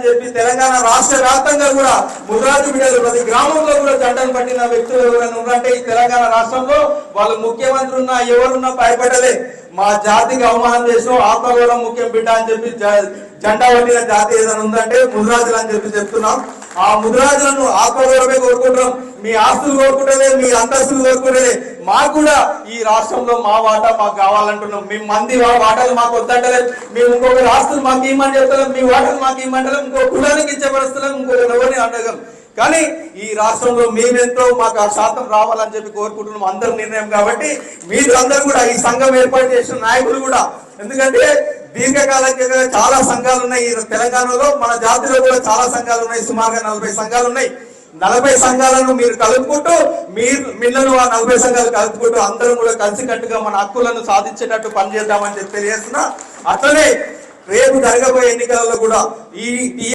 అని చెప్పి తెలంగాణ రాష్ట్ర వ్యాప్తంగా కూడా ముదిరాజు బిడ్డలు ప్రతి గ్రామంలో కూడా జెండాను పట్టిన వ్యక్తులు ఎవరైనా ఉన్నారంటే ఈ తెలంగాణ రాష్ట్రంలో వాళ్ళు ముఖ్యమంత్రి ఉన్నా ఎవరున్నా భయపడలే. మా జాతికి అవమానం చేసిన ఆత్మగౌరవం ముఖ్యం బిడ్డ అని చెప్పి జెండా పట్టిన జాతి ఏదైనా ఉందంటే ముదిరాజులు అని చెప్పి చెప్తున్నాం. ఆ ముదిరాజులను ఆత్మగౌరవమే కోరుకుంటున్నాం. మీ ఆస్తులు కోరుకుంటలే, మీ అంతస్తులు కోరుకుంటలే, మాకు కూడా ఈ రాష్ట్రంలో మా వాటా మాకు కావాలంటున్నాం. మేము మంది వాటాలు మాకు వద్దంటలేదు. మేము ఇంకొకరి ఆస్తులు మాకు ఇవ్వమని చెప్తలేం, మీ వాటాలు మాకు ఇవ్వమంటలేం, ఇంకో కులానికి ఇచ్చే పరిస్థితులు ఇంకొకరు ఎవరిని అడగం. కానీ ఈ రాష్ట్రంలో మేమెంతో మాకు ఆ శాతం రావాలని చెప్పి కోరుకుంటున్నాం. అందరి నిర్ణయం కాబట్టి మీరు అందరూ కూడా ఈ సంఘం ఏర్పాటు చేసిన నాయకులు కూడా, ఎందుకంటే దీర్ఘకాలంగా చాలా సంఘాలు ఉన్నాయి ఈ తెలంగాణలో, మన జాతిలో కూడా చాలా సంఘాలు ఉన్నాయి, సుమారుగా 40 సంఘాలు ఉన్నాయి. 40 సంఘాలను మీరు కలుపుకుంటూ మిల్లను ఆ 40 సంఘాలు కలుపుకుంటూ అందరం కూడా కలిసికట్టుగా మన హక్కులను సాధించేటట్టు పనిచేద్దామని చెప్పి తెలియజేస్తున్నా. అట్లనే రేపు జరగబోయే ఎన్నికలలో కూడా ఈ